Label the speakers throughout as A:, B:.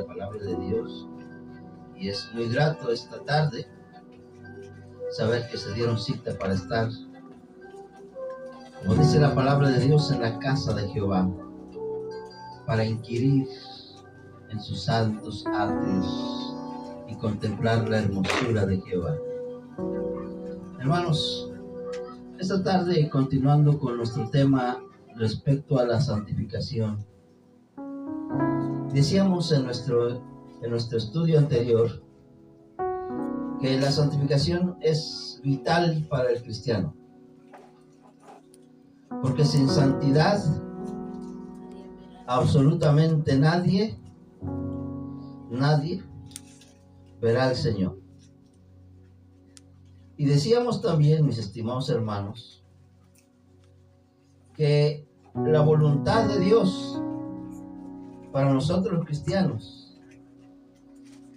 A: la palabra de Dios. Y es muy grato esta tarde saber que se dieron cita para estar, como dice la palabra de Dios, en la casa de Jehová, para inquirir en sus santos atrios y contemplar la hermosura de Jehová. Hermanos, esta tarde, continuando con nuestro tema respecto a la santificación, decíamos en nuestro estudio anterior que la santificación es vital para el cristiano, porque sin santidad absolutamente nadie verá al Señor. Y decíamos también, mis estimados hermanos, que la voluntad de Dios para nosotros los cristianos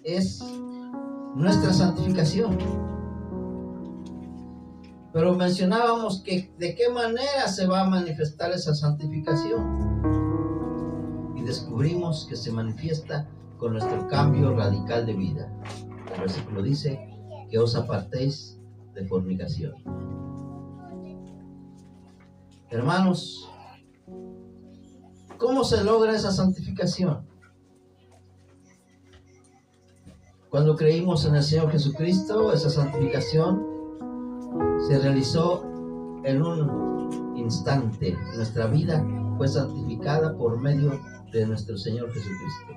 A: es nuestra santificación. Pero mencionábamos que de qué manera se va a manifestar esa santificación. Y descubrimos que se manifiesta con nuestro cambio radical de vida. El versículo dice que os apartéis de fornicación. Hermanos, ¿cómo se logra esa santificación? Cuando creímos en el Señor Jesucristo, esa santificación se realizó en un instante. Nuestra vida fue santificada por medio de nuestro Señor Jesucristo.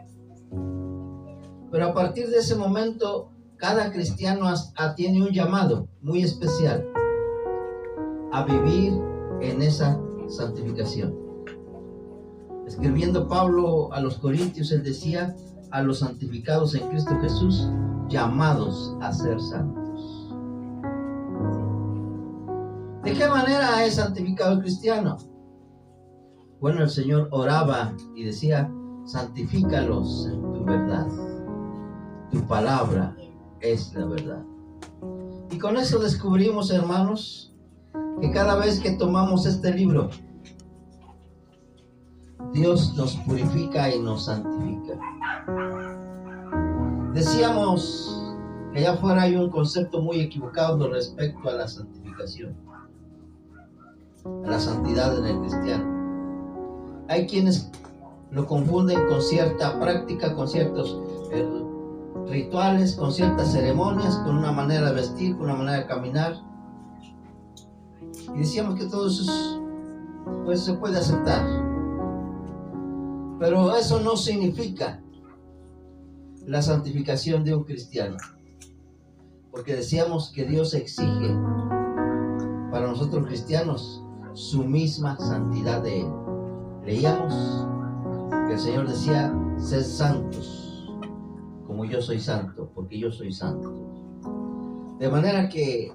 A: Pero a partir de ese momento, cada cristiano tiene un llamado muy especial a vivir en esa santificación. Escribiendo Pablo a los Corintios, él decía: a los santificados en Cristo Jesús, llamados a ser santos. ¿De qué manera es santificado el cristiano? Bueno, el Señor oraba y decía: santifícalos en tu verdad. Tu palabra es la verdad. Y con eso descubrimos, hermanos, que cada vez que tomamos este libro, Dios nos purifica y nos santifica. Decíamos que allá afuera hay un concepto muy equivocado respecto a la santificación, a la santidad en el cristiano. Hay quienes lo confunden con cierta práctica, con ciertos rituales, con ciertas ceremonias, con una manera de vestir, con una manera de caminar. Y decíamos que todo eso pues se puede aceptar. Pero eso no significa la santificación de un cristiano. Porque decíamos que Dios exige para nosotros cristianos su misma santidad de Él. Leíamos que el Señor decía: sed santos como yo soy santo, porque yo soy santo. De manera que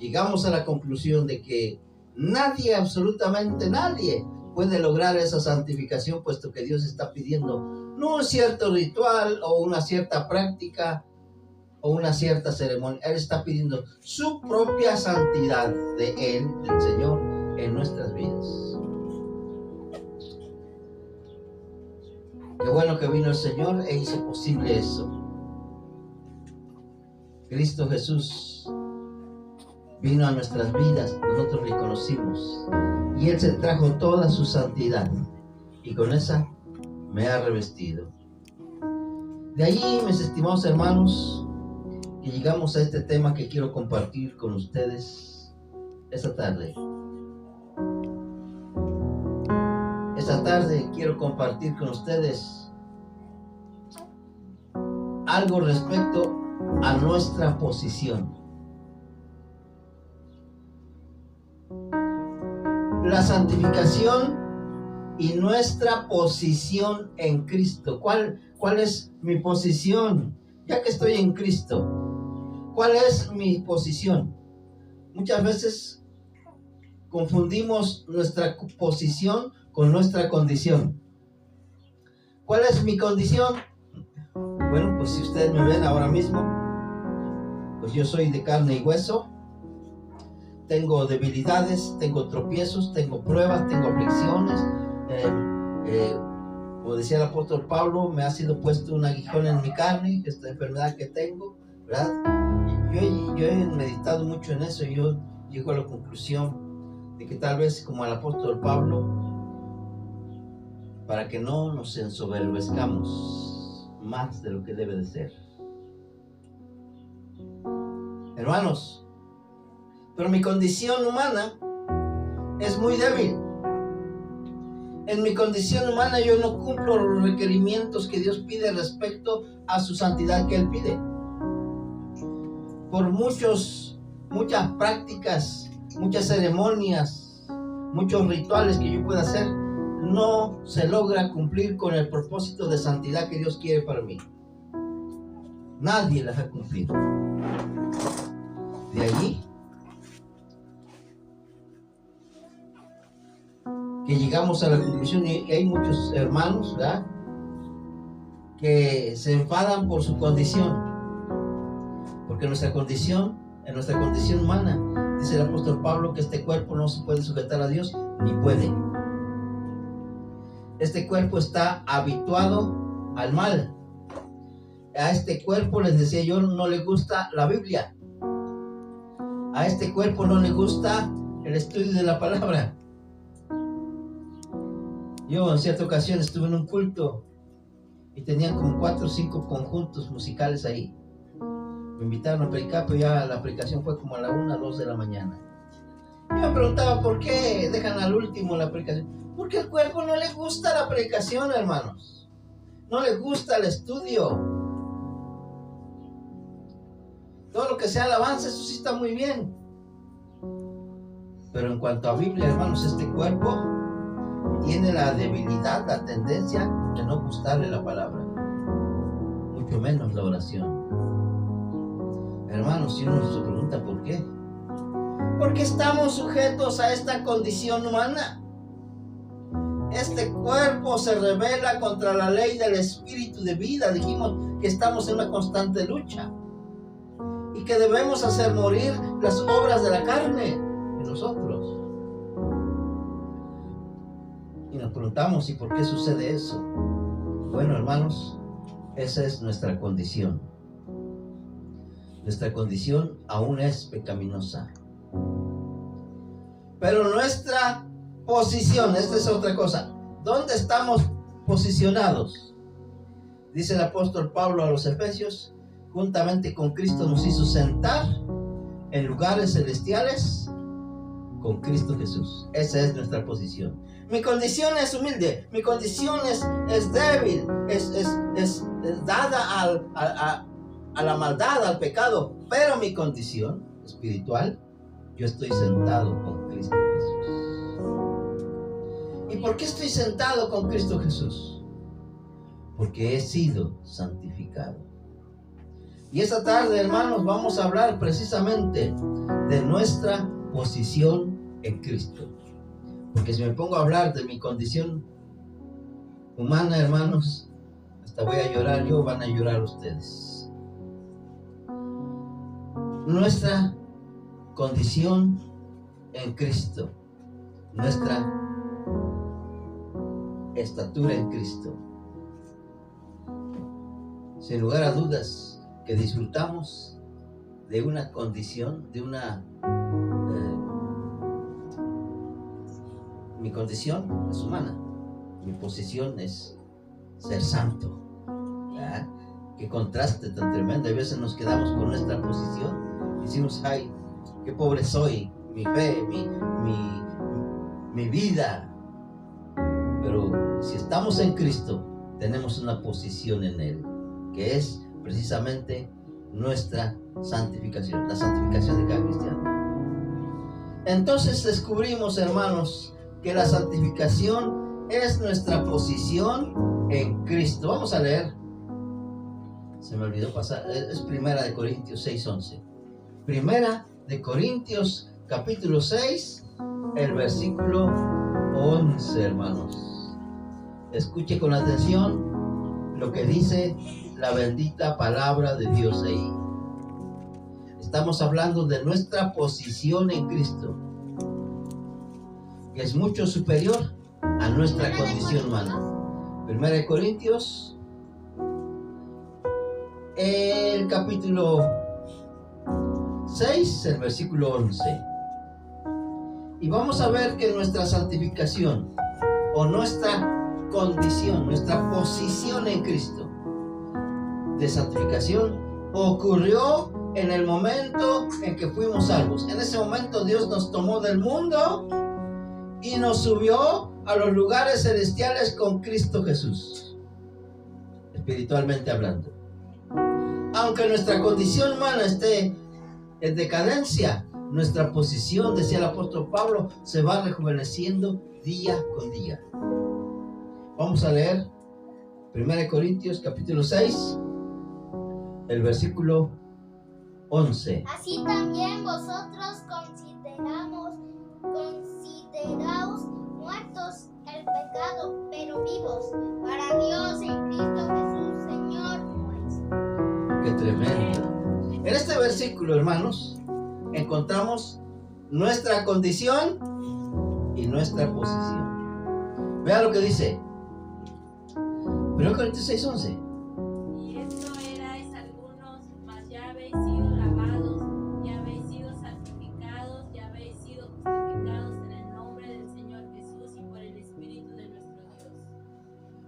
A: llegamos a la conclusión de que nadie, absolutamente nadie, puede lograr esa santificación, puesto que Dios está pidiendo no un cierto ritual o una cierta práctica o una cierta ceremonia. Él está pidiendo su propia santidad de Él, del Señor, en nuestras vidas. Qué bueno que vino el Señor e hizo posible eso. Cristo Jesús vino a nuestras vidas, nosotros le conocimos, y Él se trajo toda su santidad, y con esa me ha revestido. De allí, mis estimados hermanos, que llegamos a este tema que quiero compartir con ustedes esta tarde. Esta tarde quiero compartir con ustedes algo respecto a nuestra posición. La santificación y nuestra posición en Cristo. ¿Cuál es mi posición? Ya que estoy en Cristo, ¿cuál es mi posición? Muchas veces confundimos nuestra posición con nuestra condición. ¿Cuál es mi condición? Bueno, pues si ustedes me ven ahora mismo, pues yo soy de carne y hueso. Tengo debilidades, tengo tropiezos, tengo pruebas, tengo aflicciones, Como decía el apóstol Pablo, me ha sido puesto un aguijón en mi carne, esta enfermedad que tengo, ¿verdad? Yo he meditado mucho en eso y yo llego a la conclusión de que tal vez como el apóstol Pablo, para que no nos ensoberbezcamos más de lo que debe de ser. Hermanos, pero mi condición humana es muy débil. En mi condición humana yo no cumplo los requerimientos que Dios pide respecto a su santidad que Él pide. Por muchas prácticas, muchas ceremonias, muchos rituales que yo pueda hacer, no se logra cumplir con el propósito de santidad que Dios quiere para mí. Nadie las ha cumplido. De allí que llegamos a la conclusión, y hay muchos hermanos, ¿verdad?, que se enfadan por su condición, porque en nuestra condición humana, dice el apóstol Pablo, que este cuerpo no se puede sujetar a Dios, ni puede. Este cuerpo está habituado al mal. A este cuerpo, les decía yo, no le gusta la Biblia. A este cuerpo no le gusta el estudio de la palabra. Yo en cierta ocasión estuve en un culto y tenían como 4 o 5 conjuntos musicales ahí. Me invitaron a predicar, pero ya la predicación fue como a la 1 o 2 de la mañana. Yo me preguntaba por qué dejan al último la predicación. Porque al cuerpo no le gusta la predicación, hermanos. No le gusta el estudio. Todo lo que sea alabanza, eso sí está muy bien. Pero en cuanto a Biblia, hermanos, este cuerpo tiene la debilidad, la tendencia de no gustarle la palabra, mucho menos la oración. Hermanos, si uno se pregunta por qué, porque estamos sujetos a esta condición humana. Este cuerpo se rebela contra la ley del espíritu de vida. Dijimos que estamos en una constante lucha y que debemos hacer morir las obras de la carne en nosotros. Y nos preguntamos, ¿y por qué sucede eso? Bueno, hermanos, esa es nuestra condición. Nuestra condición aún es pecaminosa. Pero nuestra posición, esta es otra cosa. ¿Dónde estamos posicionados? Dice el apóstol Pablo a los Efesios, juntamente con Cristo nos hizo sentar en lugares celestiales con Cristo Jesús. Esa es nuestra posición. Mi condición es humilde, mi condición es débil, es dada a la maldad, al pecado, pero mi condición espiritual, yo estoy sentado con Cristo Jesús. ¿Y por qué estoy sentado con Cristo Jesús? Porque he sido santificado. Y esta tarde, hermanos, vamos a hablar precisamente de nuestra posición en Cristo. Porque si me pongo a hablar de mi condición humana, hermanos, hasta voy a llorar yo, van a llorar ustedes. Nuestra condición en Cristo, nuestra estatura en Cristo, sin lugar a dudas que disfrutamos de una condición, mi condición es humana, mi posición es ser santo. ¿Verdad? Qué contraste tan tremendo. A veces nos quedamos con nuestra posición y decimos, ay, qué pobre soy, mi fe, mi vida. Pero si estamos en Cristo, tenemos una posición en Él, que es precisamente nuestra santificación, la santificación de cada cristiano. Entonces descubrimos, hermanos, que la santificación es nuestra posición en Cristo. Vamos a leer. Se me olvidó pasar. Es Primera de Corintios 6:11. Primera de Corintios capítulo 6, el versículo 11, hermanos. Escuche con atención lo que dice la bendita palabra de Dios ahí. Estamos hablando de nuestra posición en Cristo, que es mucho superior a nuestra condición humana. Primera de Corintios, el capítulo 6, el versículo 11. Y vamos a ver que nuestra santificación o nuestra condición, nuestra posición en Cristo de santificación ocurrió en el momento en que fuimos salvos. En ese momento Dios nos tomó del mundo y nos subió a los lugares celestiales con Cristo Jesús, espiritualmente hablando. Aunque nuestra condición humana esté en decadencia, nuestra posición, decía el apóstol Pablo, se va rejuveneciendo día con día. Vamos a leer 1 Corintios capítulo 6, el versículo 11.
B: Así también vosotros consideraos muertos al pecado, pero vivos para Dios en Cristo Jesús, Señor nuestro.
A: ¡Qué tremendo! En este versículo, hermanos, encontramos nuestra condición y nuestra posición. Vea lo que dice 1 Corintios 6:11.
C: Y esto erais algunos, mas ya habéis sido lavados, ya habéis sido santificados, ya habéis sido justificados en el nombre del Señor Jesús y por el Espíritu de nuestro Dios.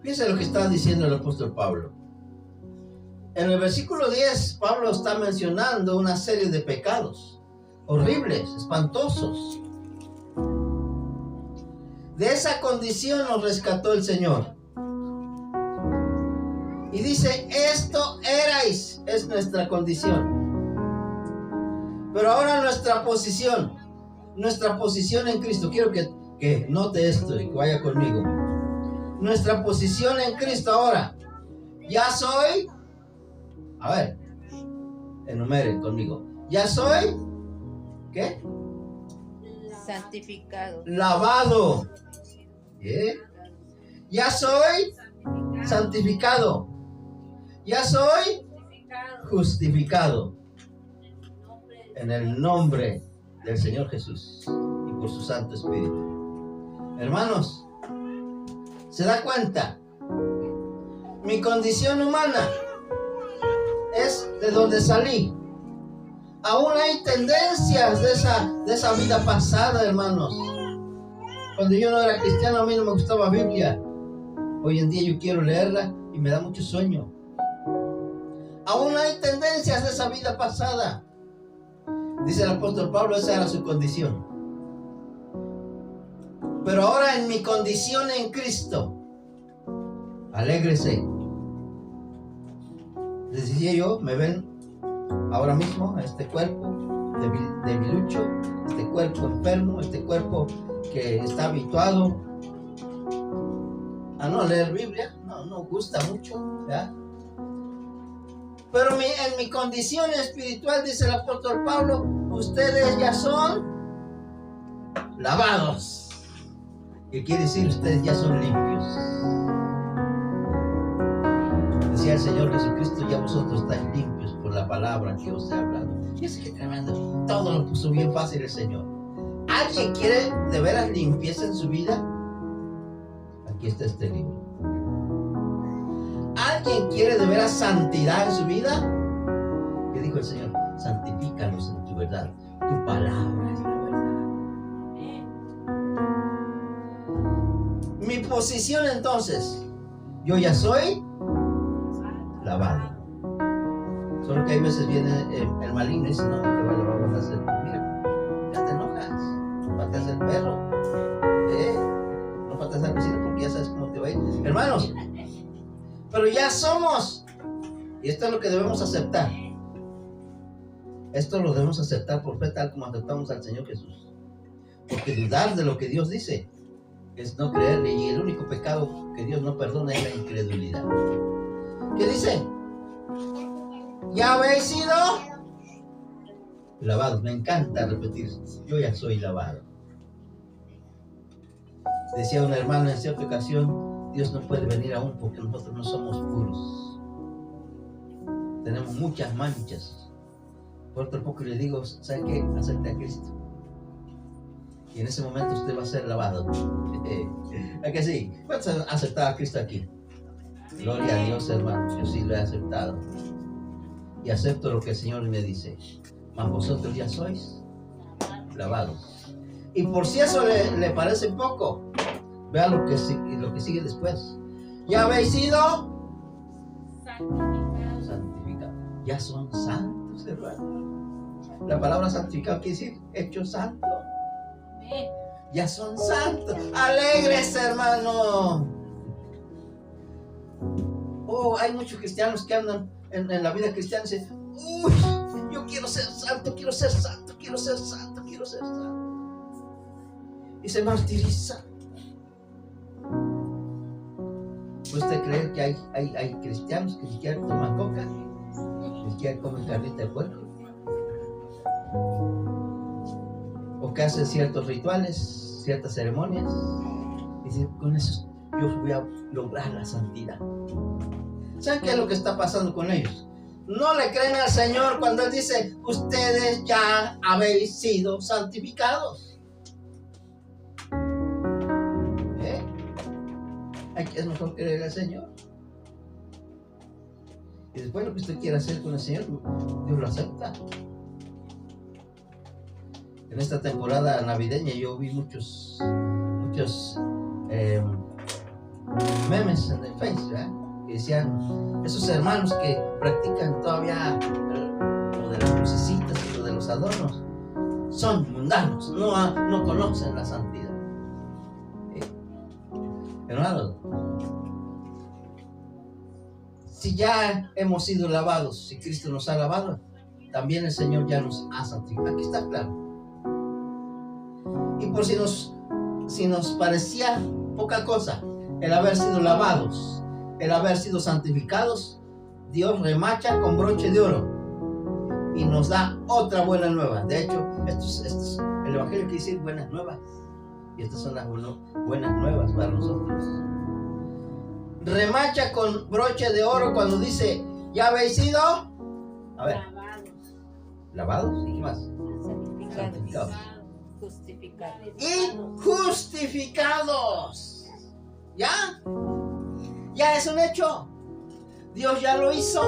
A: Fíjense lo que está diciendo el apóstol Pablo. En el versículo 10, Pablo está mencionando una serie de pecados horribles, espantosos. De esa condición nos rescató el Señor. Y dice, esto erais, es nuestra condición. Pero ahora nuestra posición en Cristo. Quiero que note esto y que vaya conmigo. Nuestra posición en Cristo ahora. Ya soy, a ver, enumeren conmigo. Ya soy, ¿qué?
D: Santificado.
A: Lavado. ¿Eh? Ya soy santificado. Ya soy justificado en el nombre del Señor Jesús y por su Santo Espíritu. Hermanos, ¿se da cuenta? Mi condición humana es de donde salí. Aún hay tendencias de esa vida pasada, hermanos. Cuando yo no era cristiano, a mí no me gustaba Biblia. Hoy en día yo quiero leerla y me da mucho sueño. Aún hay tendencias de esa vida pasada. Dice el apóstol Pablo, esa era su condición. Pero ahora en mi condición en Cristo, alégrese. Les decía yo, me ven ahora mismo, este cuerpo debilucho, este cuerpo enfermo, este cuerpo que está habituado a no leer Biblia, no gusta mucho, ¿verdad? Pero en mi condición espiritual, dice el apóstol Pablo, ustedes ya son lavados. ¿Qué quiere decir? Ustedes ya son limpios. Decía el Señor Jesucristo, ya vosotros estáis limpios por la palabra que os he hablado. Y es que tremendo, todo lo puso bien fácil el Señor. ¿Alguien quiere de veras limpieza en su vida? Aquí está este libro. ¿Alguien quiere de veras santidad en su vida? ¿Qué dijo el Señor? Santifícalos en tu verdad. Tu palabra es la verdad. Mi posición entonces, yo ya soy lavado. Solo que hay veces viene el maligno y dice, no, te va a lavar, vas a hacer, mira, ya te enojas, pateas el perro, no pateas al vecino porque ya sabes cómo te va a ir. Hermanos, pero ya somos, y esto es lo que debemos aceptar. Esto lo debemos aceptar por fe, tal como aceptamos al Señor Jesús. Porque dudar de lo que Dios dice es no creerle, y el único pecado que Dios no perdona es la incredulidad. ¿Qué dice? ¿Ya habéis sido lavados? Me encanta repetir, yo ya soy lavado. Decía una hermana en cierta ocasión, Dios no puede venir aún porque nosotros no somos puros. Tenemos muchas manchas. Por otro poco le digo, ¿sabe qué? Acepte a Cristo. Y en ese momento usted va a ser lavado. ¿A que sí? ¿Cuántos han aceptado a Cristo aquí? Gloria a Dios, hermano. Yo sí lo he aceptado. Y acepto lo que el Señor me dice. Mas vosotros ya sois lavados. Y por si eso le parece poco, vean lo que sigue después. Ya habéis sido santificados. Ya son santos, hermano. La palabra santificado quiere decir hecho santo. Ya son santos. Alegres, hermano. Oh, hay muchos cristianos que andan en la vida cristiana y dicen: uy, yo quiero ser santo, quiero ser santo, quiero ser santo, quiero ser santo. Y se martiriza. ¿Puede usted creer que hay cristianos que ni siquiera toman coca, ni siquiera comen carnita de puerco? O que hacen ciertos rituales, ciertas ceremonias, y dicen: con eso yo voy a lograr la santidad. ¿Saben qué es lo que está pasando con ellos? No le creen al Señor cuando Él dice: ustedes ya habéis sido santificados. Es mejor creer al Señor. Y después lo que usted quiera hacer con el Señor, Dios lo acepta. En esta temporada navideña yo vi muchos memes en el Facebook, ¿verdad? Que decían: esos hermanos que practican todavía lo de las lucecitas y lo de los adornos son mundanos, no conocen la santidad. Hermanos, si ya hemos sido lavados, si Cristo nos ha lavado, también el Señor ya nos ha santificado. Aquí está claro. Y por si nos parecía poca cosa el haber sido lavados, el haber sido santificados, Dios remacha con broche de oro y nos da otra buena nueva. De hecho, el Evangelio quiere decir buenas nuevas. Y estas son las buenas nuevas para nosotros. Remacha con broche de oro cuando dice: ya habéis sido, a ver, lavados. ¿Y qué más? Santificados. Y justificados. ¿Ya? Ya es un hecho. Dios ya lo hizo.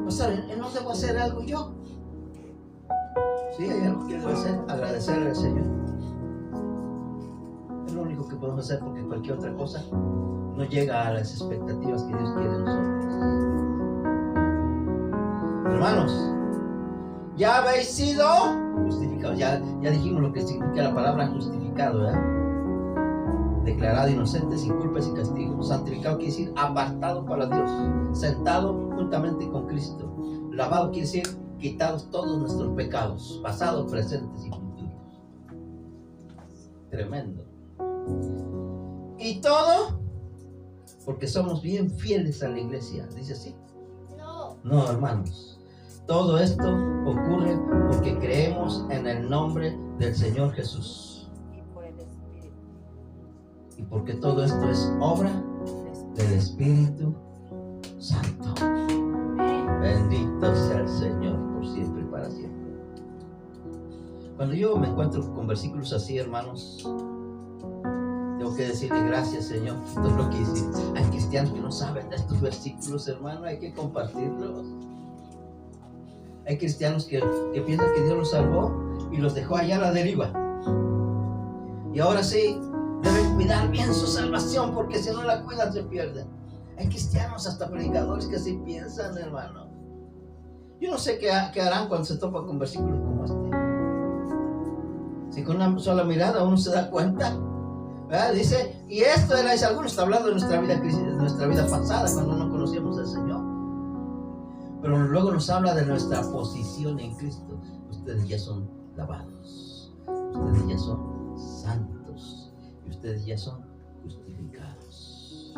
A: O sea, no debo hacer algo yo. Sí, hay algo que debo hacer: agradecerle al Señor. Es lo único que podemos hacer, porque cualquier otra cosa no llega a las expectativas que Dios quiere de nosotros. Hermanos, ya habéis sido justificados. Ya dijimos lo que significa la palabra justificado, ¿verdad? Declarado inocente, sin culpa y sin castigo. Santificado quiere decir apartado para Dios, sentado juntamente con Cristo. Lavado quiere decir quitados todos nuestros pecados, pasados, presentes y futuros. Tremendo. Y todo porque somos bien fieles a la iglesia. ¿Dice así? No, hermanos. Todo esto ocurre porque creemos en el nombre del Señor Jesús.
D: Y por el Espíritu.
A: Y porque todo esto es obra del Espíritu Santo. Bendito sea el Señor por siempre y para siempre. Cuando yo me encuentro con versículos así, hermanos, tengo que decirle: gracias, Señor. Esto es lo que dice. Hay cristianos que no saben de estos versículos, hermano. Hay que compartirlos. Hay cristianos que piensan que Dios los salvó y los dejó allá a la deriva. Y ahora sí, deben cuidar bien su salvación, porque si no la cuidan se pierden. Hay cristianos, hasta predicadores, que así piensan, hermano. Yo no sé qué harán cuando se topan con versículos como este. Si con una sola mirada uno se da cuenta, ¿verdad? Dice: y esto era alguno está hablando de nuestra vida pasada, cuando no conocíamos al Señor. Pero luego nos habla de nuestra posición en Cristo. Ustedes ya son lavados, ustedes ya son santos, y ustedes ya son justificados,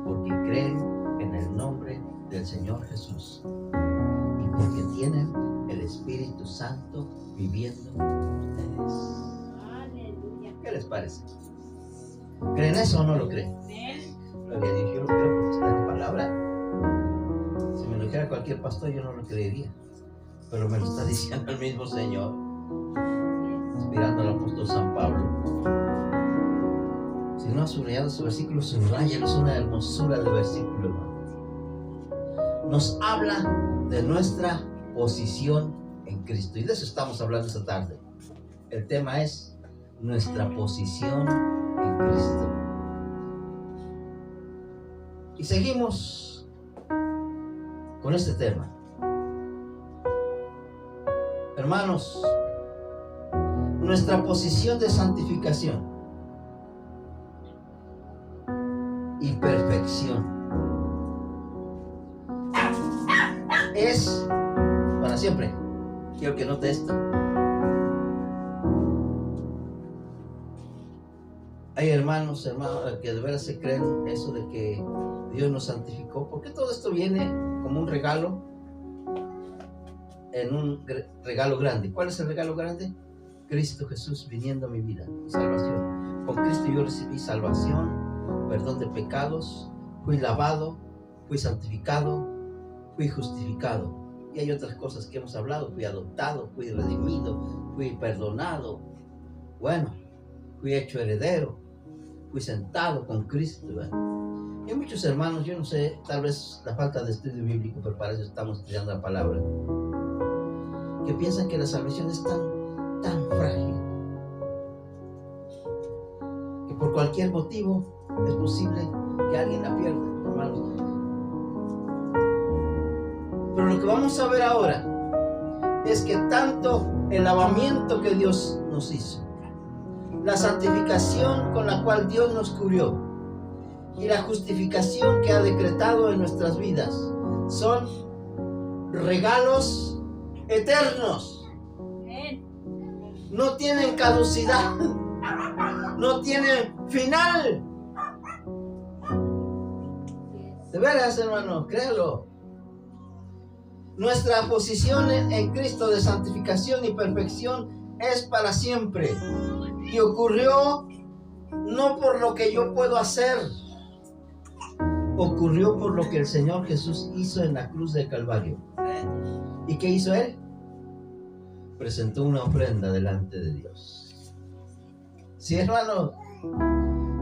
A: porque creen en el nombre del Señor Jesús y porque tienen el Espíritu Santo viviendo en ustedes.
C: Aleluya.
A: ¿Qué les parece? ¿Creen eso o no lo creen? Gloria a Dios, yo lo creo porque está en la palabra. Si me lo dijera cualquier pastor, yo no lo creería, pero me lo está diciendo el mismo Señor, inspirando al apóstol San Pablo. Si no ha subrayado ese versículo, subrayalo, es una hermosura de versículo, hermano. Nos habla de nuestra posición en Cristo. Y de eso estamos hablando esta tarde. El tema es nuestra posición en Cristo. Y seguimos con este tema. Hermanos, nuestra posición de santificación y perfección es para siempre. Quiero que note esto. Hay hermanos que de veras se creen eso de que Dios nos santificó, porque todo esto viene como un regalo, en un regalo grande. ¿Cuál es el regalo grande? Cristo Jesús viniendo a mi vida, mi salvación. Con Cristo yo recibí salvación, perdón de pecados, fui lavado, fui santificado, fui justificado. Y hay otras cosas que hemos hablado: fui adoptado, fui redimido, fui perdonado, bueno, fui hecho heredero, fui sentado con Cristo, ¿verdad? Y hay muchos hermanos, yo no sé, tal vez la falta de estudio bíblico, pero para eso estamos estudiando la palabra, que piensan que la salvación es tan frágil, que por cualquier motivo es posible que alguien la pierda, hermanos. Pero lo que vamos a ver ahora es que tanto el lavamiento que Dios nos hizo, la santificación con la cual Dios nos cubrió y la justificación que ha decretado en nuestras vidas son regalos eternos. No tienen caducidad, no tienen final. De veras, hermano, créalo. Nuestra posición en Cristo de santificación y perfección es para siempre. Y ocurrió no por lo que yo puedo hacer, ocurrió por lo que el Señor Jesús hizo en la cruz del Calvario. ¿Y qué hizo Él? Presentó una ofrenda delante de Dios. Sí, hermano,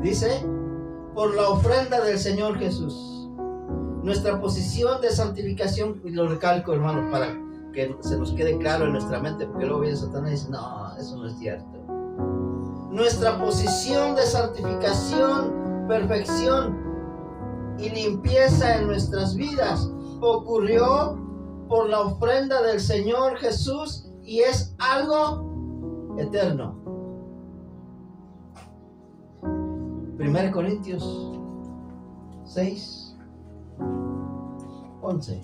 A: dice, por la ofrenda del Señor Jesús. Nuestra posición de santificación, y lo recalco, hermanos, para que se nos quede claro en nuestra mente, porque luego viene Satanás y dice, no, eso no es cierto. Nuestra posición de santificación, perfección y limpieza en nuestras vidas ocurrió por la ofrenda del Señor Jesús y es algo eterno. 1 Corintios 6:11.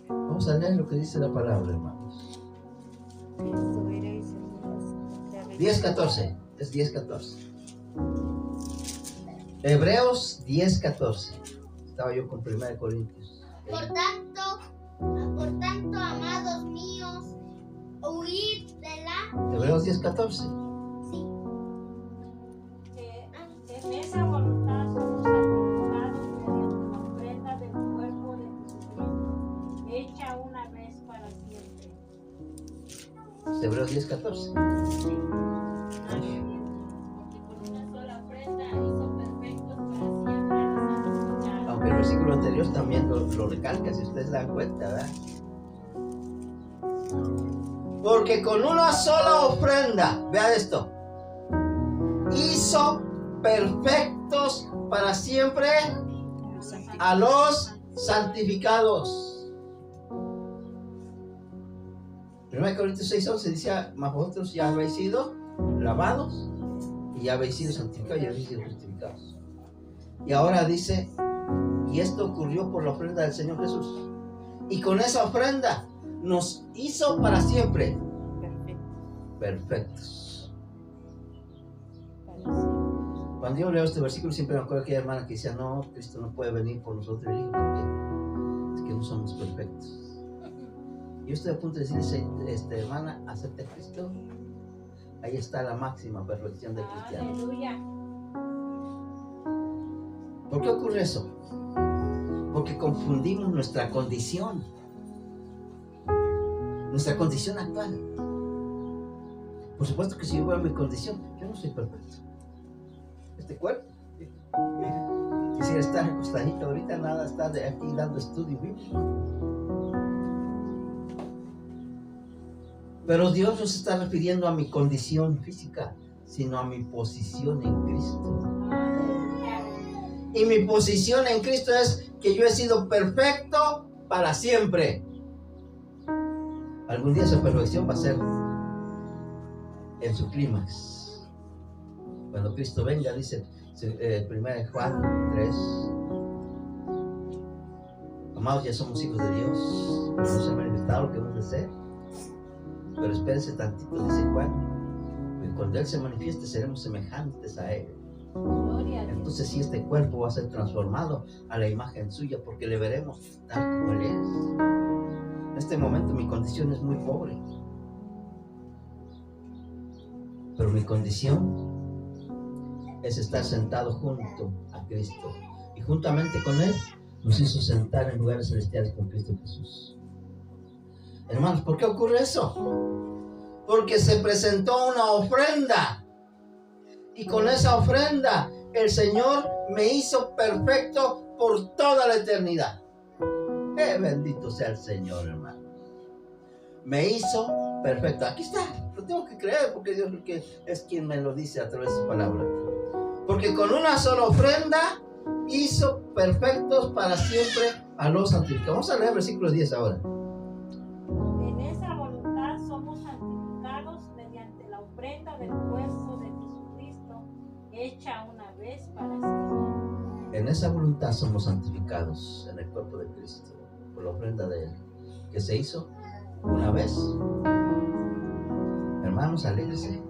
A: Vamos a leer lo que dice la palabra, hermanos. 10:14. Es 10:14. Hebreos 10:14. Estaba yo con 1 Corintios.
B: Por tanto, amados míos, huid de la...
A: Hebreos 10:14.
B: Sí.
C: En esa voluntad somos santificados mediante la ofrenda del cuerpo de Jesucristo, hecha una vez para siempre.
A: Hebreos 10:14.
C: Sí. Porque por una sola ofrenda hizo perfectos para siempre a los santificados.
A: Aunque el versículo anterior también lo recalca, si ustedes se dan cuenta, ¿verdad? Porque con una sola ofrenda, vea esto, hizo perfectos para siempre a los santificados. 1 Corintios 6:11 dice, mas vosotros ya habéis sido lavados y ya habéis sido santificados y ya habéis sido justificados. Y ahora dice, y esto ocurrió por la ofrenda del Señor Jesús. Y con esa ofrenda nos hizo para siempre perfectos. Cuando yo leo este versículo siempre me acuerdo de aquella hermana que decía, no, Cristo no puede venir por nosotros. Y le digo, ¿por qué? Es que no somos perfectos. Yo estoy a punto de decirle, hermana, acepte a Cristo. Ahí está la máxima perfección del cristiano.
C: Aleluya.
A: ¿Por qué ocurre eso? Porque confundimos nuestra condición actual. Por supuesto que si yo veo mi condición, yo no soy perfecto. este cuerpo. Quisiera estar acostadito ahorita, nada, estar de aquí dando estudio bíblico. Pero Dios no se está refiriendo a mi condición física, sino a mi posición en Cristo. Y mi posición en Cristo es que yo he sido perfecto para siempre. Algún día esa perfección va a ser en su clímax. Cuando Cristo venga, dice 1 Juan 3. Amados, ya somos hijos de Dios. No se ha manifestado lo que hemos de ser. Pero espérense tantito, dice Juan. Y cuando Él se manifieste, seremos semejantes a Él. Entonces sí, este cuerpo va a ser transformado a la imagen suya, porque le veremos tal como Él es. En este momento mi condición es muy pobre, pero mi condición es estar sentado junto a Cristo, y juntamente con Él nos hizo sentar en lugares celestiales con Cristo Jesús. Hermanos, ¿por qué ocurre eso? Porque se presentó una ofrenda. Y con esa ofrenda el Señor me hizo perfecto por toda la eternidad. Bendito sea el Señor, hermano. Me hizo perfecto. Aquí está. Lo tengo que creer porque Dios es quien me lo dice a través de su palabra. Porque con una sola ofrenda hizo perfectos para siempre a los santificados. Vamos a leer el versículo 10 ahora.
C: En esa voluntad somos santificados mediante la ofrenda del cuerpo de Jesucristo, hecha una vez para siempre.
A: En esa voluntad somos santificados en el cuerpo de Cristo, por la ofrenda de Él, que se hizo una vez. Hermanos, alégrense.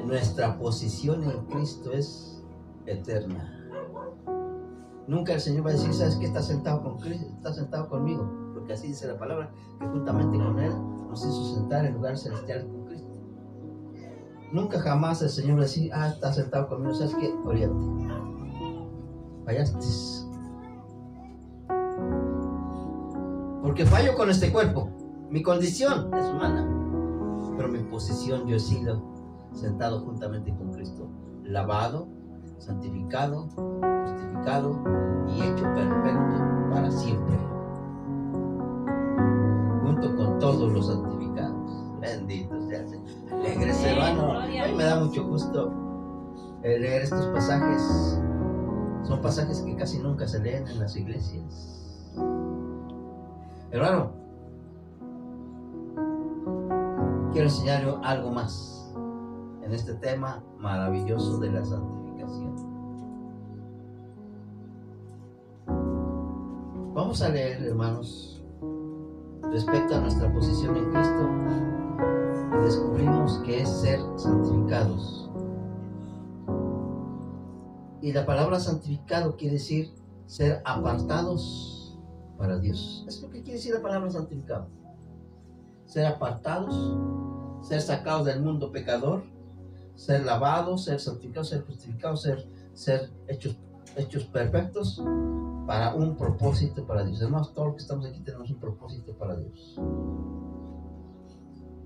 A: Nuestra posición en Cristo es eterna. Nunca el Señor va a decir, ¿sabes qué? Estás sentado con Cristo, estás sentado conmigo, porque así dice la palabra, que juntamente con Él nos hizo sentar en lugares celestiales con Cristo. Nunca jamás el Señor va a decir, estás sentado conmigo, ¿sabes qué? Oriente. Fallaste. Porque fallo con este cuerpo. Mi condición es humana, pero mi posición, yo he sido sentado juntamente con Cristo, lavado, santificado, justificado y hecho perfecto para siempre, junto con todos los santificados. Bendito sea el Señor. Alegres, hermano. A mí me da mucho gusto leer estos pasajes. Son pasajes que casi nunca se leen en las iglesias. Hermano, quiero enseñarle algo más en este tema maravilloso de la santificación. Vamos a leer, hermanos, respecto a nuestra posición en Cristo, y descubrimos que es ser santificados. Y la palabra santificado quiere decir ser apartados para Dios. ¿Es lo que quiere decir la palabra santificado? Ser apartados, ser sacados del mundo pecador, ser lavados, ser santificados, ser justificados, ser hechos perfectos para un propósito para Dios. Además, todos los que estamos aquí tenemos un propósito para Dios.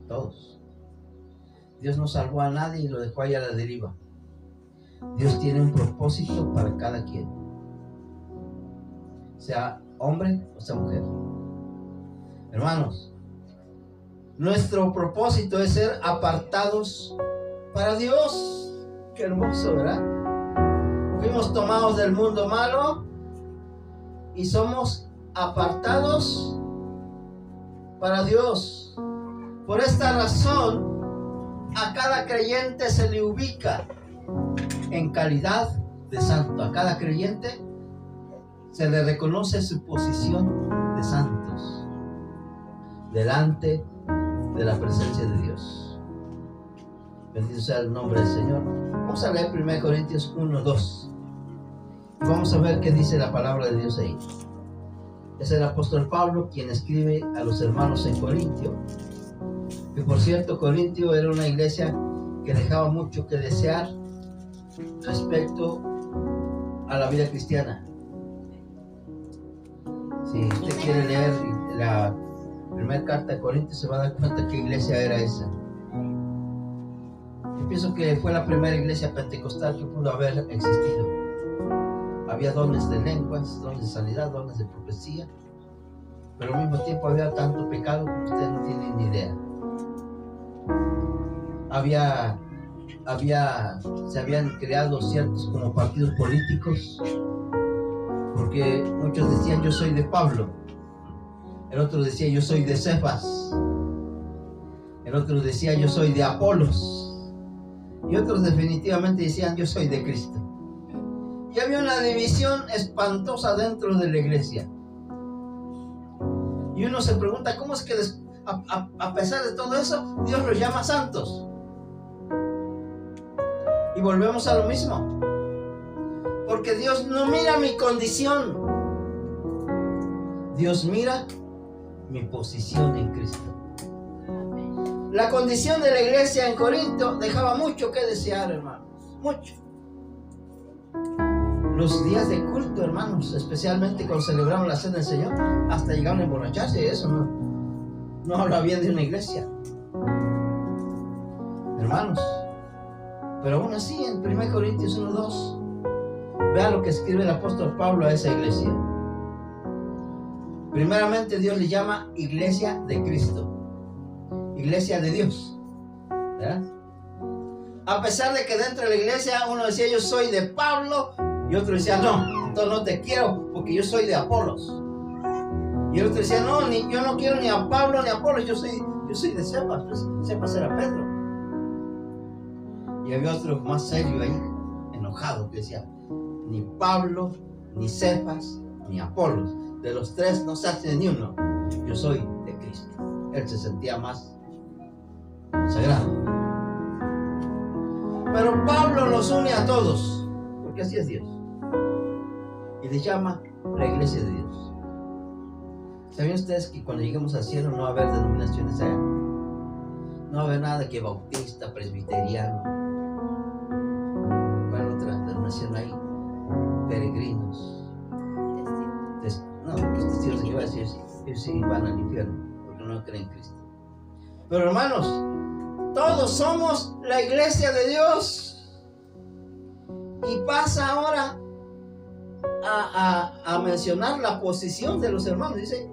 A: Todos. Dios no salvó a nadie y lo dejó ahí a la deriva. Dios tiene un propósito para cada quien, sea hombre o sea mujer. Hermanos, nuestro propósito es ser apartados para Dios. Qué hermoso, ¿verdad? Fuimos tomados del mundo malo y somos apartados para Dios. Por esta razón, a cada creyente se le ubica en calidad de santo. A cada creyente se le reconoce su posición de santos delante de la presencia de Dios. Bendito sea el nombre del Señor. Vamos a leer 1 Corintios 1:2. Vamos a ver qué dice la palabra de Dios ahí. Es el apóstol Pablo quien escribe a los hermanos en Corintio. Que por cierto, Corintio era una iglesia que dejaba mucho que desear respecto a la vida cristiana. Si usted quiere leer la primera carta de Corintios, se va a dar cuenta qué iglesia era esa. Yo pienso que fue la primera iglesia pentecostal que pudo haber existido. Había dones de lenguas, dones de sanidad, dones de profecía, pero al mismo tiempo había tanto pecado que ustedes no tienen ni idea. Se habían creado ciertos como partidos políticos, porque muchos decían yo soy de Pablo, el otro decía yo soy de Cefas, el otro decía yo soy de Apolos, y otros definitivamente decían yo soy de Cristo. Y había una división espantosa dentro de la iglesia. Y uno se pregunta cómo es que a pesar de todo eso Dios los llama santos. Y volvemos a lo mismo, porque Dios no mira mi condición, Dios mira mi posición en Cristo. La condición de la iglesia en Corinto dejaba mucho que desear, hermanos, mucho. Los días de culto, hermanos, especialmente cuando celebramos la cena del Señor, hasta llegaron a emborracharse, y eso no habla bien de una iglesia, hermanos. Pero aún así, en 1 Corintios 1:2, vea lo que escribe el apóstol Pablo a esa iglesia. Primeramente, Dios le llama iglesia de Cristo, iglesia de Dios, ¿verdad? A pesar de que dentro de la iglesia uno decía yo soy de Pablo, y otro decía no, entonces no te quiero porque yo soy de Apolos. Y el otro decía no, yo no quiero ni a Pablo ni a Apolos, yo soy de Cefas. Pues Cefas era Pedro. Y había otro más serio ahí, enojado, que decía ni Pablo, ni Cefas, ni Apolos, de los tres no se hace ni uno, yo soy de Cristo. Él se sentía más sagrado. Pero Pablo los une a todos, porque así es Dios, y les llama la iglesia de Dios. ¿Sabían ustedes que cuando lleguemos al cielo no va a haber denominaciones allá? No va a haber nada que bautista, presbiteriano, ¿cuál otra denominación hay? Peregrinos. No, los testigos de Jehová, ellos sí van al infierno porque no creen en Cristo. Pero hermanos, todos somos la iglesia de Dios. Y pasa ahora a mencionar la posición de los hermanos. Dice,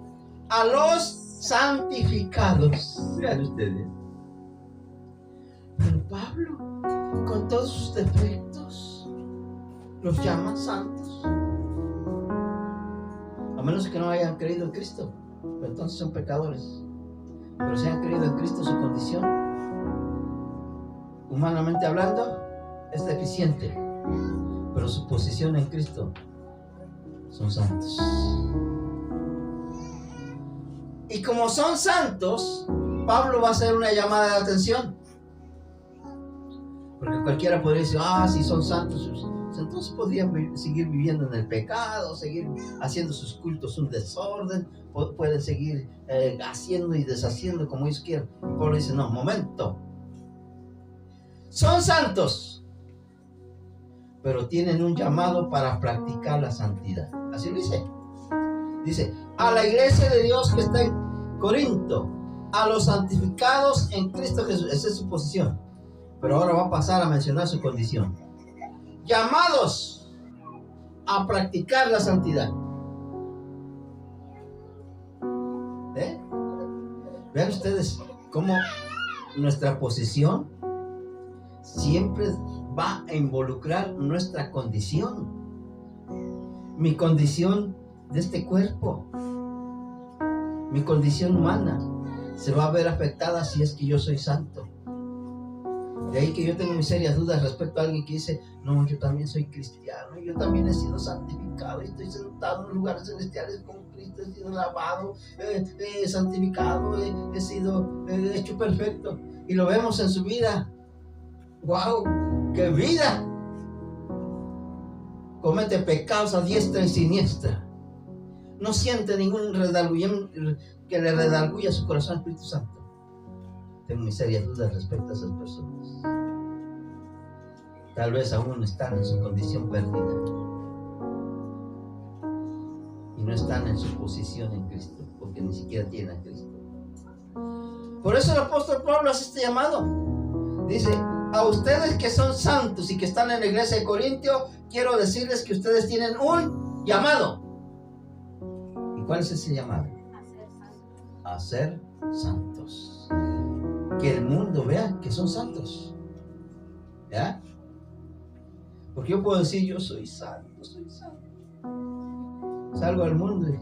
A: a los santificados. Vean ustedes. Pero Pablo, con todos sus defectos, los llama santos. A menos que no hayan creído en Cristo, pero entonces son pecadores. Pero si han creído en Cristo, su condición, humanamente hablando, es deficiente, pero su posición en Cristo son santos. Y como son santos, Pablo va a hacer una llamada de atención, porque cualquiera podría decir, si son santos, entonces podrían seguir viviendo en el pecado, seguir haciendo sus cultos un desorden, pueden seguir haciendo y deshaciendo como ellos quieran. Y Pablo dice, no, momento, son santos, pero tienen un llamado para practicar la santidad. Así lo dice. Dice, a la iglesia de Dios que está en Corinto, a los santificados en Cristo Jesús. Esa es su posición. Pero ahora va a pasar a mencionar su condición. Llamados a practicar la santidad. Vean ustedes cómo nuestra posición siempre va a involucrar nuestra condición. Mi condición de este cuerpo, mi condición humana, se va a ver afectada si es que yo soy santo. De ahí que yo tengo mis serias dudas respecto a alguien que dice, no, yo también soy cristiano, yo también he sido santificado, estoy sentado en lugares celestiales con Cristo, he sido lavado, santificado, he sido hecho perfecto. Y lo vemos en su vida. ¡Wow! ¡Qué vida! Comete pecados a diestra y siniestra. No siente ningún redargüimiento que le redarguya su corazón al Espíritu Santo. Tengo mis serias dudas respecto a esas personas. Tal vez aún están en su condición perdida y no están en su posición en Cristo, porque ni siquiera tienen a Cristo. Por eso el apóstol Pablo hace este llamado. Dice, a ustedes que son santos y que están en la iglesia de Corintio, quiero decirles que ustedes tienen un llamado. ¿Y cuál es ese llamado? A ser santos. Que el mundo vea que son santos. ¿Ya? Porque yo puedo decir, yo soy santo, soy santo. Salgo al mundo y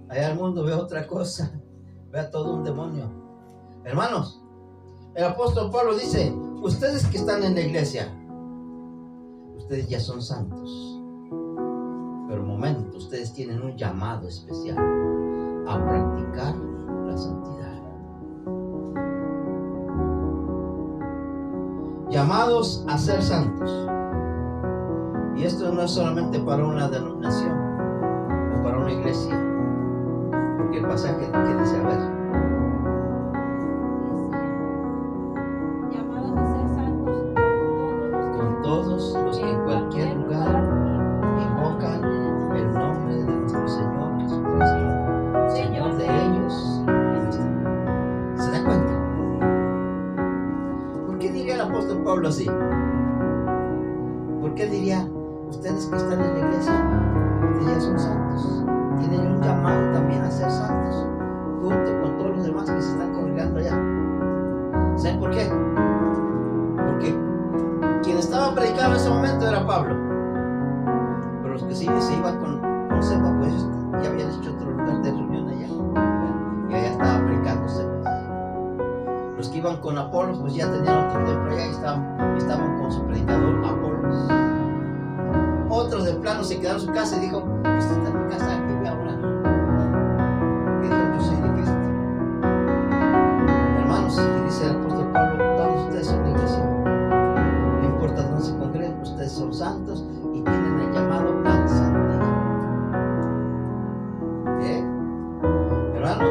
A: allá al mundo veo otra cosa. Veo todo un demonio. Hermanos, el apóstol Pablo dice, ustedes que están en la iglesia, ustedes ya son santos. Pero un momento, ustedes tienen un llamado especial a practicar la santidad. Llamados a ser santos. Y esto no es solamente para una denominación o para una iglesia. Porque el pasaje que dice, a ver.
C: Llamados a ser santos
A: Con todos los que en cualquier lugar invocan el nombre de nuestro Señor Jesucristo, Señor de ellos. ¿Se da cuenta? ¿Por qué diría el apóstol Pablo así? ¿Por qué diría, ustedes que están en la iglesia, ustedes ya son santos, tienen un llamado también a ser santos, junto con todos los demás que se están congregando allá? ¿Saben por qué? Porque quien estaba predicando en ese momento era Pablo, pero los que sí se iban con Cefa, pues ellos ya habían hecho otro lugar de reunión allá, y allá estaba predicando Cefa. Los que iban con Apolos, pues ya tenían otro templo allá y estaban con su predicador Apolos. Otros de plano se quedaron en su casa y dijo, Cristo está en mi casa, aquí voy a orar. ¿Qué dijo? Yo soy de Cristo. Hermanos, y dice el apóstol Pablo, todos ustedes son de iglesia. No importa dónde se congreguen, ustedes son santos y tienen el llamado a santidad. Hermanos,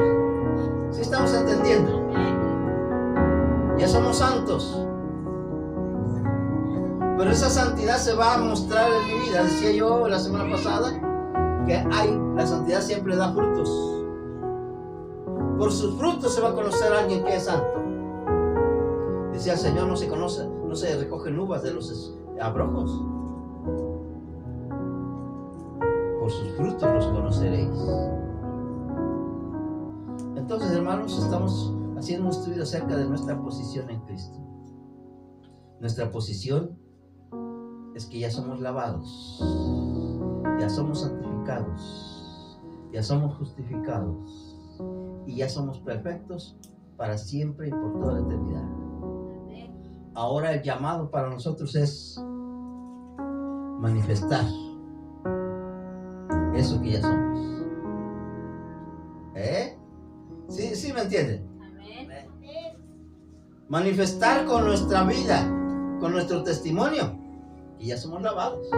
A: ¿sí estamos entendiendo? Ya somos santos. Pero esa santidad se va a mostrar en mi vida. Decía yo la semana pasada que la santidad siempre da frutos. Por sus frutos se va a conocer a alguien que es santo. Decía el Señor, no se recogen uvas de los abrojos. Por sus frutos los conoceréis. Entonces, hermanos, estamos haciendo un estudio acerca de nuestra posición en Cristo. Nuestra posición es que ya somos lavados, ya somos santificados, ya somos justificados y ya somos perfectos para siempre y por toda la eternidad. Ahora el llamado para nosotros es manifestar eso que ya somos. ¿Sí me entienden? Manifestar con nuestra vida, con nuestro testimonio, que ya somos lavados,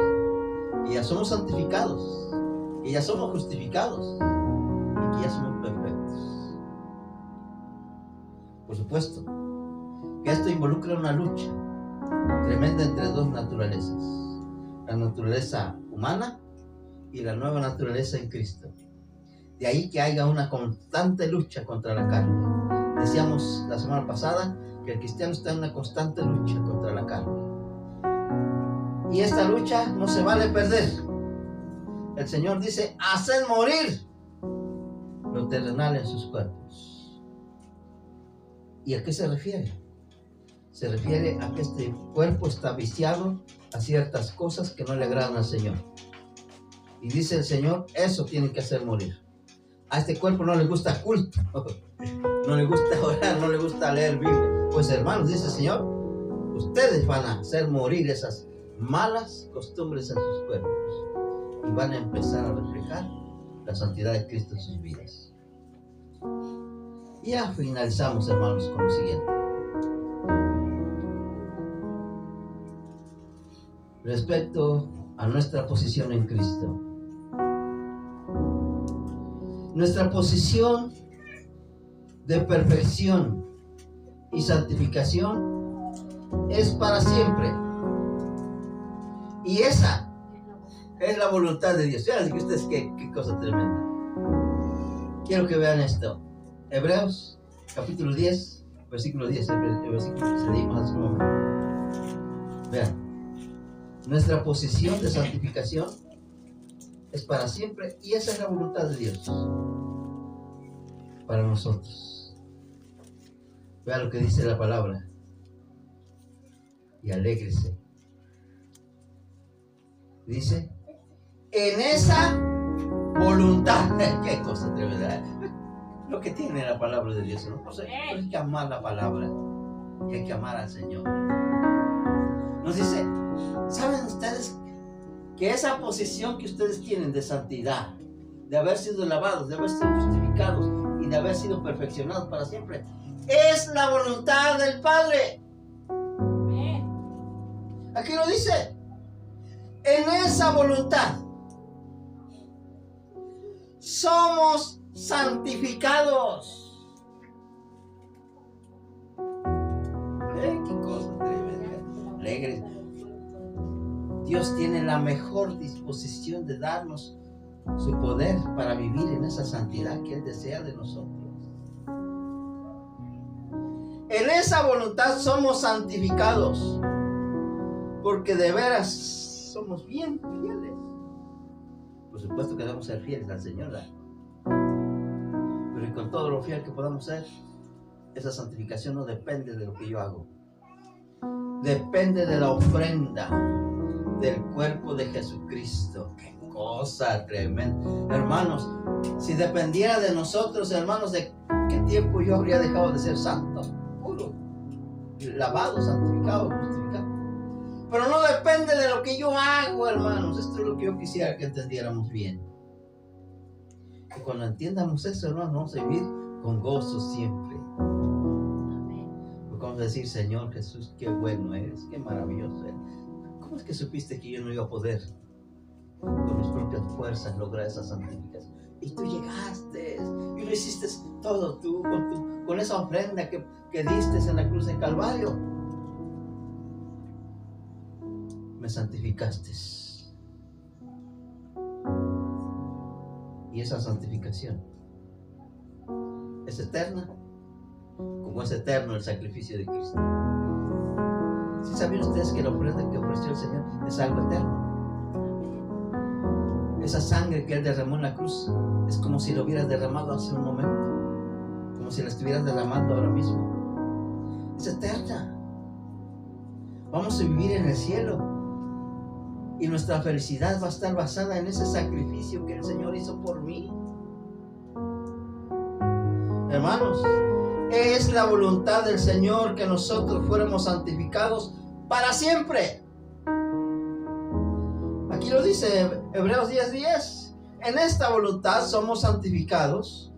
A: que ya somos santificados, que ya somos justificados y que ya somos perfectos. Por supuesto que esto involucra una lucha tremenda entre dos naturalezas, la naturaleza humana y la nueva naturaleza en Cristo. De ahí que haya una constante lucha contra la carne. Decíamos la semana pasada que el cristiano está en una constante lucha contra la carne. Y esta lucha no se vale perder. El Señor dice, haced morir lo terrenal en sus cuerpos. ¿Y a qué se refiere? Se refiere a que este cuerpo está viciado a ciertas cosas que no le agradan al Señor. Y dice el Señor, eso tiene que hacer morir. A este cuerpo no le gusta culto, no le gusta orar, no le gusta leer Biblia. Pues hermanos, dice el Señor, ustedes van a hacer morir esas malas costumbres en sus cuerpos y van a empezar a reflejar la santidad de Cristo en sus vidas. Y ya finalizamos, hermanos, con lo siguiente. Respecto a nuestra posición en Cristo. Nuestra posición de perfección y santificación es para siempre. Y esa es la voluntad de Dios. Fíjense que ustedes qué cosa tremenda. Quiero que vean esto. Hebreos capítulo 10, versículo 10, el versículo que leímos hace un momento. Vean, nuestra posición de santificación es para siempre, y esa es la voluntad de Dios para nosotros. Vean lo que dice la palabra y alégrese. Dice, en esa voluntad. Qué cosa tremenda. Lo que tiene la palabra de Dios, ¿no? Pues hay que amar la palabra, hay que amar al Señor. Nos dice, ¿saben ustedes que esa posición que ustedes tienen de santidad, de haber sido lavados, de haber sido justificados y de haber sido perfeccionados para siempre, es la voluntad del Padre? Aquí lo dice. En esa voluntad somos santificados. Qué cosa tremenda. Alegres. Dios tiene la mejor disposición de darnos su poder para vivir en esa santidad que Él desea de nosotros. En esa voluntad somos santificados, porque de veras somos bien fieles. Por supuesto que debemos ser fieles al Señor, ¿verdad? Pero con todo lo fiel que podamos ser, esa santificación no depende de lo que yo hago. Depende de la ofrenda del cuerpo de Jesucristo. ¡Qué cosa tremenda! Hermanos, si dependiera de nosotros, hermanos, ¿de qué tiempo yo habría dejado de ser santo? Puro, lavado, santificado, justificado. Pero no depende de lo que yo hago, hermanos. Esto es lo que yo quisiera que entendiéramos bien. Que cuando entiendamos eso, hermanos, vamos a vivir con gozo siempre. Porque vamos a decir, Señor Jesús, qué bueno eres, qué maravilloso eres. ¿Cómo es que supiste que yo no iba a poder con mis propias fuerzas lograr esa santificación? Y tú llegaste y lo hiciste todo tú, con esa ofrenda que diste en la cruz de Calvario. Me santificaste. Y esa santificación es eterna, como es eterno el sacrificio de Cristo. ¿Sí sabían ustedes que la ofrenda que ofreció el Señor es algo eterno? Esa sangre que Él derramó en la cruz es como si lo hubieras derramado hace un momento, como si la estuvieras derramando ahora mismo. Es eterna. Vamos a vivir en el cielo. Y nuestra felicidad va a estar basada en ese sacrificio que el Señor hizo por mí. Hermanos, es la voluntad del Señor que nosotros fuéramos santificados para siempre. Aquí lo dice Hebreos 10:10. En esta voluntad somos santificados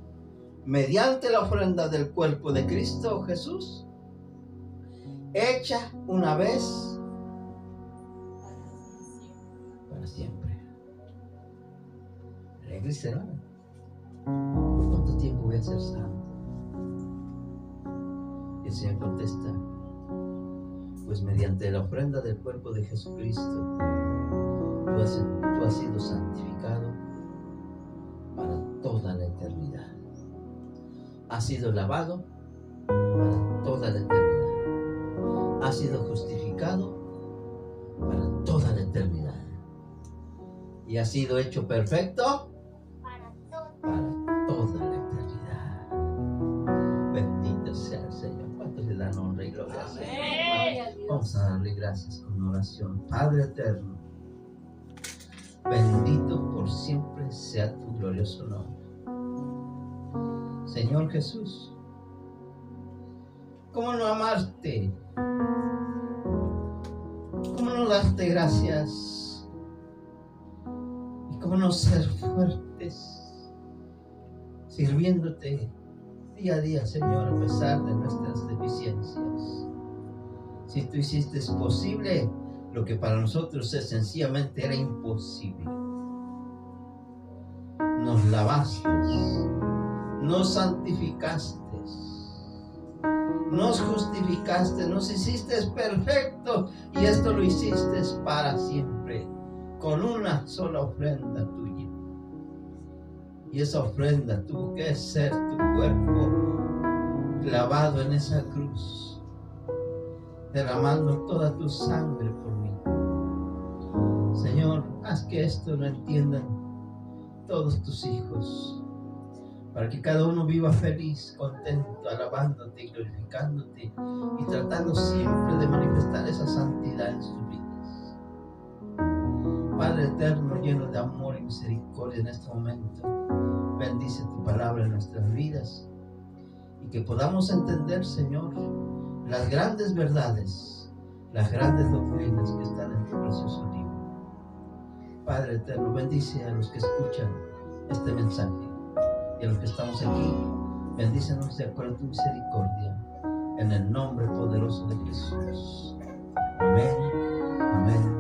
A: mediante la ofrenda del cuerpo de Cristo Jesús, hecha una vez para siempre. Alegre será. ¿Por cuánto tiempo voy a ser santo? Y el Señor contesta, pues mediante la ofrenda del cuerpo de Jesucristo, tú has sido santificado para toda la eternidad. Has sido lavado para toda la eternidad. Has sido justificado para toda la eternidad. Y ha sido hecho perfecto para toda la eternidad. Bendito sea el Señor. ¿Cuántos le dan honra y gloria al Señor? Vamos a darle gracias con oración. Padre eterno, bendito por siempre sea tu glorioso nombre. Señor Jesús, ¿cómo no amarte? ¿Cómo no darte gracias? ¿Cómo no ser fuertes sirviéndote día a día, Señor, a pesar de nuestras deficiencias? Si tú hiciste posible lo que para nosotros sencillamente era imposible. Nos lavaste, nos santificaste, nos justificaste, nos hiciste perfectos, y esto lo hiciste para siempre, con una sola ofrenda tuya. Y esa ofrenda tuvo que ser tu cuerpo clavado en esa cruz. derramando toda tu sangre por mí. Señor, haz que esto lo entiendan todos tus hijos, para que cada uno viva feliz, contento, alabándote y glorificándote y tratando siempre de manifestar esa santidad en sus vidas. Padre eterno, lleno de amor y misericordia, en este momento bendice tu palabra en nuestras vidas y que podamos entender, Señor, las grandes verdades, las grandes doctrinas que están en tu precioso libro. Padre eterno, bendice a los que escuchan este mensaje y a los que estamos aquí. Bendícenos de acuerdo a tu misericordia, en el nombre poderoso de Jesús. Amén, amén.